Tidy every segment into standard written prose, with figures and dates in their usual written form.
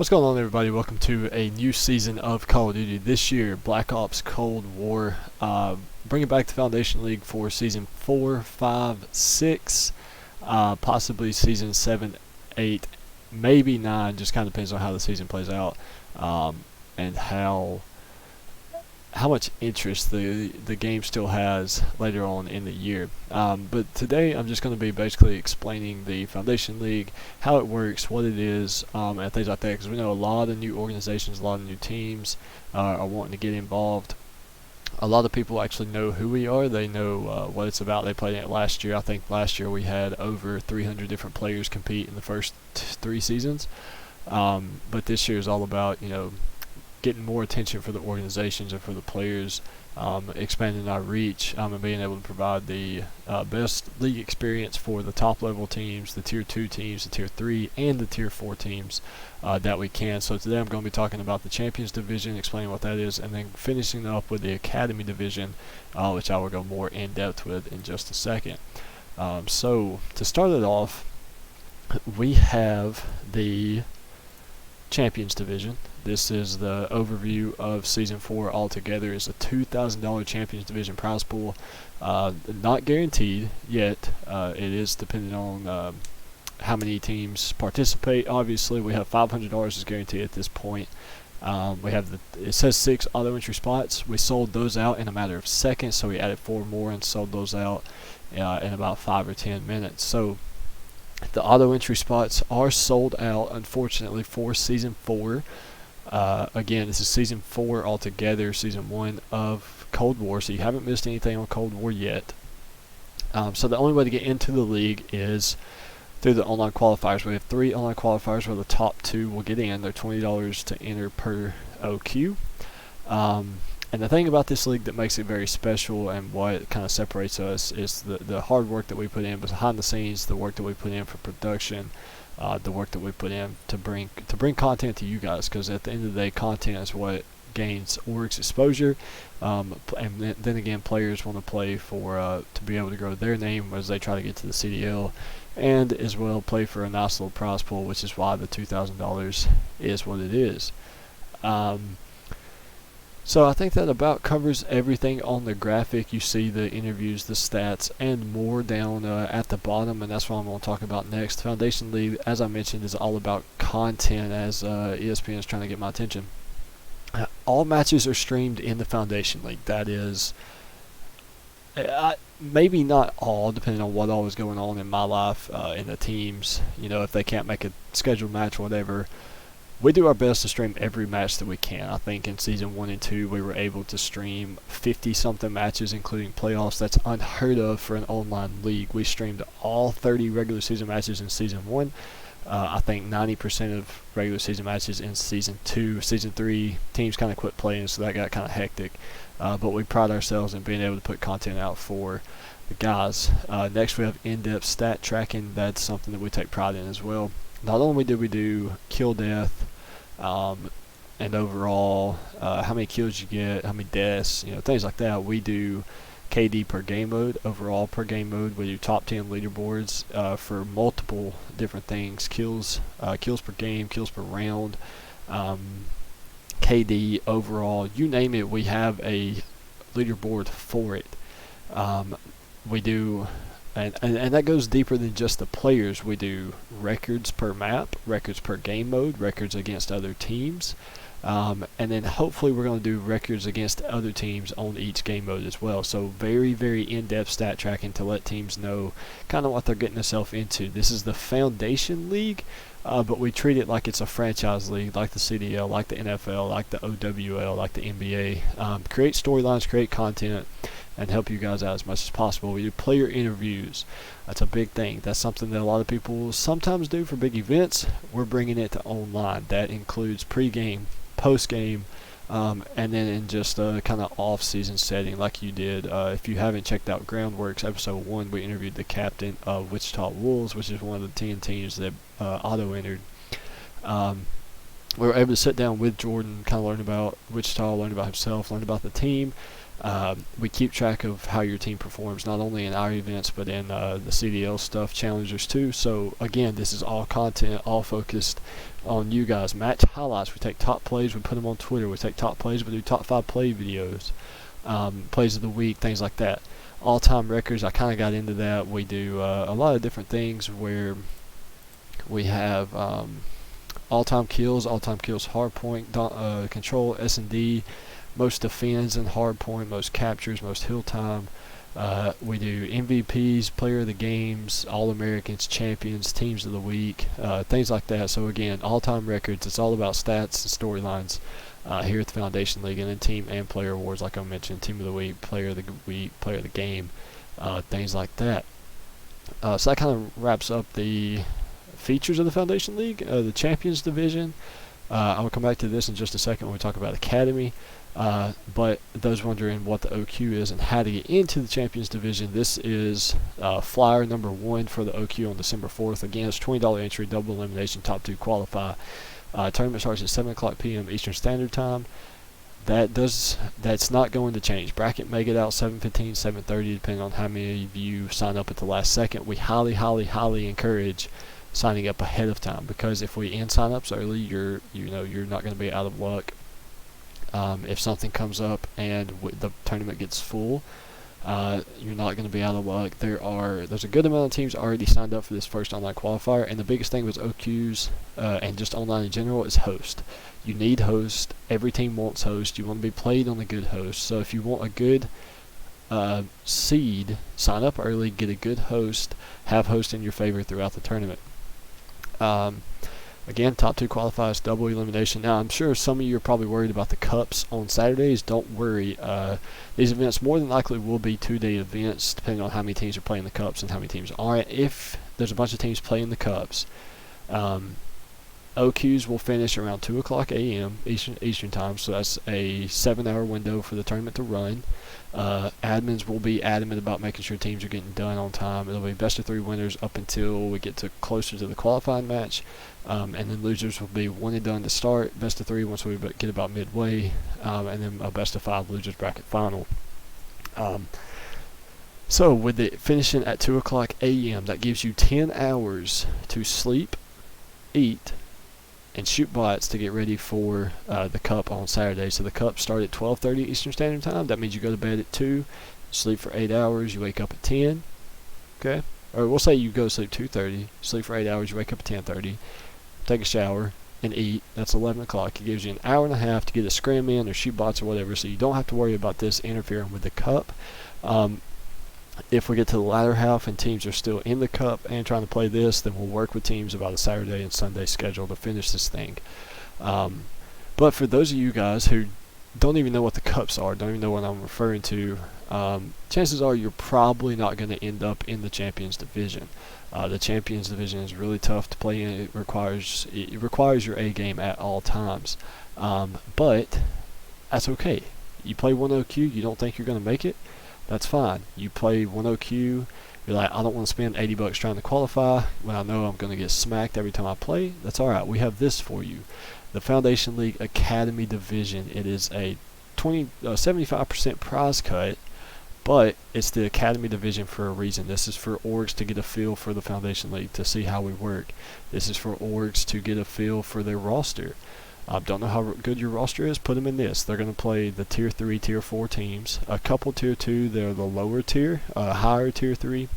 What's going on, everybody? Welcome to a new season of Call of Duty. This year, Black Ops Cold War. Bringing back the Foundation League for Season 4, 5, 6, possibly Season 7, 8, maybe 9. Just kind of depends on how the season plays out and how much interest the game still has later on in the year. But today I'm just going to be basically explaining the Foundation League, how it works, what it is, and things like that, because we know a lot of new organizations, a lot of new teams are wanting to get involved. A lot of people actually know who we are. They know what it's about. They played in it last year. I think last year we had over 300 different players compete in the first 3 seasons. But this year is all about, getting more attention for the organizations and for the players, expanding our reach, and being able to provide the best league experience for the top level teams, the tier 2 teams, the tier 3, and the tier 4 teams that we can. So today I'm going to be talking about the Champions Division, explaining what that is, and then finishing up with the Academy Division, which I will go more in depth with in just a second. So to start it off, we have the Champions Division. This is the overview of Season 4 altogether. It's a $2,000 Champions Division prize pool. Not guaranteed yet. It is depending on how many teams participate. Obviously, we have $500 is guaranteed at this point. It says 6 auto entry spots. We sold those out in a matter of seconds, so we added 4 more and sold those out in about 5 or 10 minutes. So the auto entry spots are sold out, unfortunately, for Season 4. Again, this is Season 4 altogether, Season 1 of Cold War, so you haven't missed anything on Cold War yet. So the only way to get into the league is through the online qualifiers. We have 3 online qualifiers where the top 2 will get in. They're $20 to enter per OQ. And the thing about this league that makes it very special and what kind of separates us is the hard work that we put in behind the scenes, the work that we put in for production, the work that we put in to bring content to you guys, because at the end of the day, content is what gains orgs exposure, and then again, players want to play for to be able to grow their name as they try to get to the CDL, and as well play for a nice little prize pool, which is why the $2,000 is what it is. So I think that about covers everything on the graphic. You see the interviews, the stats, and more down at the bottom, and that's what I'm going to talk about next. The Foundation League, as I mentioned, is all about content, as ESPN is trying to get my attention. All matches are streamed in the Foundation League. That is, maybe not all, depending on what all is going on in my life, in the teams. If they can't make a scheduled match or whatever, we do our best to stream every match that we can. I think in Season 1 and 2 we were able to stream 50-something matches, including playoffs. That's unheard of for an online league. We streamed all 30 regular season matches in Season 1. I think 90% of regular season matches in Season 2. Season 3, teams kind of quit playing, so that got kind of hectic. But we pride ourselves in being able to put content out for the guys. Next, we have in-depth stat tracking. That's something that we take pride in as well. Not only do we do kill death, and overall, how many kills you get, how many deaths, things like that. We do KD per game mode, overall per game mode. We do top 10 leaderboards for multiple different things: kills per game, kills per round, KD overall. You name it, we have a leaderboard for it. We do. And that goes deeper than just the players. We do records per map, records per game mode, records against other teams, and then hopefully we're going to do records against other teams on each game mode as well. So very, very in-depth stat tracking to let teams know kind of what they're getting themselves into. This is the Foundation League, but we treat it like it's a franchise league, like the CDL, like the NFL, like the OWL, like the NBA. Create storylines, create content, and help you guys out as much as possible. We do player interviews. That's a big thing. That's something that a lot of people sometimes do for big events. We're bringing it to online. That includes pre-game, post-game, and then in just a kind of off-season setting like you did. If you haven't checked out Groundworks Episode 1, we interviewed the captain of Wichita Wolves, which is one of the 10 teams that auto-entered. We were able to sit down with Jordan, kind of learn about Wichita, learn about himself, learn about the team. We keep track of how your team performs, not only in our events, but in the CDL stuff, challengers too. So again, this is all content, all focused on you guys. Match highlights, we take top plays, we put them on Twitter. We take top plays, we do top 5 play videos, plays of the week, things like that. All-time records, I kind of got into that. We do a lot of different things where we have all-time kills hard point, control, S&D, most defends and hard point, most captures, most hill time. We do MVPs, player of the games, All-Americans, champions, teams of the week, things like that. So again, all-time records. It's all about stats and storylines here at the Foundation League, and then team and player awards, like I mentioned, team of the week, player of the week, player of the game, things like that. So that kind of wraps up the features of the Foundation League. The Champions Division, I will come back to this in just a second when we talk about Academy. But those wondering what the OQ is and how to get into the Champions Division, this is flyer number 1 for the OQ on December 4th. Again, it's $20 entry, double elimination, top 2 qualify. Tournament starts at 7 o'clock p.m. Eastern Standard Time. That's not going to change. Bracket may get out 7:15, 7:30, depending on how many of you sign up at the last second. We highly, highly, highly encourage signing up ahead of time, because if we end sign-ups early, you're not going to be out of luck. If something comes up and the tournament gets full, you're not going to be out of luck. There's a good amount of teams already signed up for this first online qualifier, and the biggest thing with OQs and just online in general is host. You need host. Every team wants host. You want to be played on a good host. So if you want a good seed, sign up early, get a good host, have host in your favor throughout the tournament. Again, top 2 qualifiers, double elimination. Now, I'm sure some of you are probably worried about the cups on Saturdays. Don't worry. These events more than likely will be 2-day events, depending on how many teams are playing the cups and how many teams aren't. If there's a bunch of teams playing the cups, OQs will finish around 2 o'clock a.m. Eastern Time, so that's a 7-hour window for the tournament to run. Admins will be adamant about making sure teams are getting done on time. It'll be best of 3 winners up until we get closer to the qualifying match, and then losers will be 1 and done to start, best of 3 once we get about midway, and then a best of 5 losers bracket final. So with it finishing at 2 o'clock a.m., that gives you 10 hours to sleep, eat, and shoot bots to get ready for the cup on Saturday. So the cup starts at 12:30 Eastern Standard Time. That means you go to bed at 2, sleep for 8 hours, you wake up at 10. Okay? Or we'll say you go to sleep 2:30, sleep for 8 hours, you wake up at 10:30, take a shower, and eat. That's 11 o'clock. It gives you an hour and a half to get a scrim in or shoot bots or whatever, so you don't have to worry about this interfering with the cup. If we get to the latter half and teams are still in the cup and trying to play this, then we'll work with teams about a Saturday and Sunday schedule to finish this thing. But for those of you guys who don't even know what the cups are, don't even know what I'm referring to, chances are you're probably not going to end up in the Champions Division. The Champions Division is really tough to play in. It requires your A game at all times. But that's okay. You play 1 OQ, you don't think you're going to make it, that's fine. You play 1 OQ, you're like, I don't want to spend $80 trying to qualify when I know I'm going to get smacked every time I play. That's alright. We have this for you. The Foundation League Academy Division. It is a 75% prize cut, but it's the Academy Division for a reason. This is for orgs to get a feel for the Foundation League, to see how we work. This is for orgs to get a feel for their roster. Don't know how good your roster is, put them in this. They're going to play the Tier 3, Tier 4 teams. A couple Tier 2, they're the lower tier, higher Tier 3.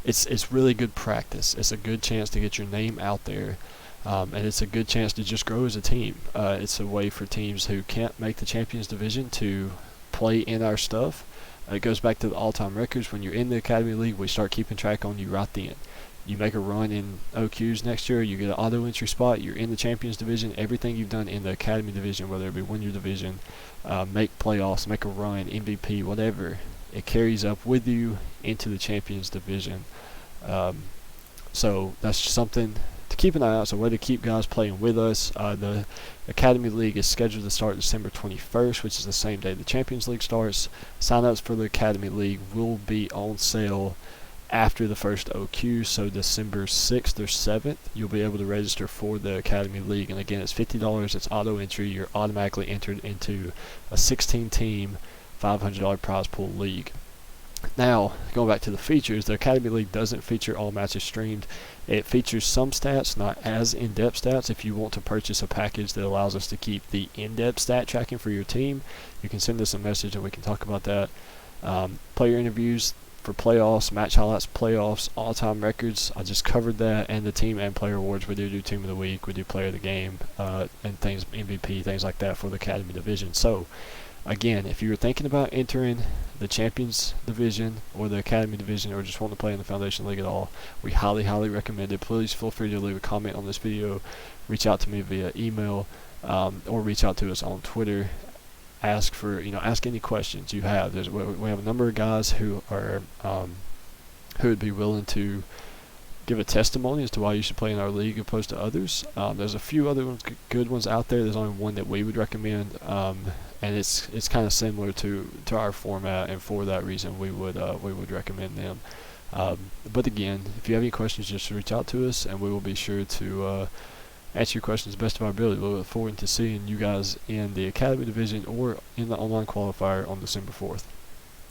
It's really good practice. It's a good chance to get your name out there, and it's a good chance to just grow as a team. It's a way for teams who can't make the Champions Division to play in our stuff. It goes back to the all-time records. When you're in the Academy League, we start keeping track on you right then. You make a run in OQs next year, you get an auto entry spot, you're in the Champions Division. Everything you've done in the Academy Division, whether it be win your division, make playoffs, make a run, MVP, whatever, it carries up with you into the Champions Division. So that's just something to keep an eye out. So a way to keep guys playing with us. The Academy League is scheduled to start December 21st, which is the same day the Champions League starts. Sign-ups for the Academy League will be on sale after the first OQ, so December 6th or 7th, you'll be able to register for the Academy League. And again, it's $50. It's auto entry. You're automatically entered into a 16-team $500 prize pool league. Now, going back to the features, the Academy League doesn't feature all matches streamed. It features some stats, not as in-depth stats. If you want to purchase a package that allows us to keep the in-depth stat tracking for your team, you can send us a message and we can talk about that. Player interviews for playoffs, match highlights, playoffs, all-time records. I just covered that, and the team and player awards. We do team of the week, we do player of the game, and things, MVP, things like that for the Academy Division. So, again, if you're thinking about entering the Champions Division or the Academy Division, or just want to play in the Foundation League at all, we highly recommend it. Please feel free to leave a comment on this video, reach out to me via email, or reach out to us on Twitter. Ask any questions you have. We have a number of guys who are who would be willing to give a testimony as to why you should play in our league opposed to others. There's a few other good ones out there. There's only one that we would recommend, and it's kind of similar to our format, and for that reason we would recommend them. But again, if you have any questions, just reach out to us, and we will be sure to answer your questions to the best of our ability. We look forward to seeing you guys in the Academy Division or in the online qualifier on December 4th.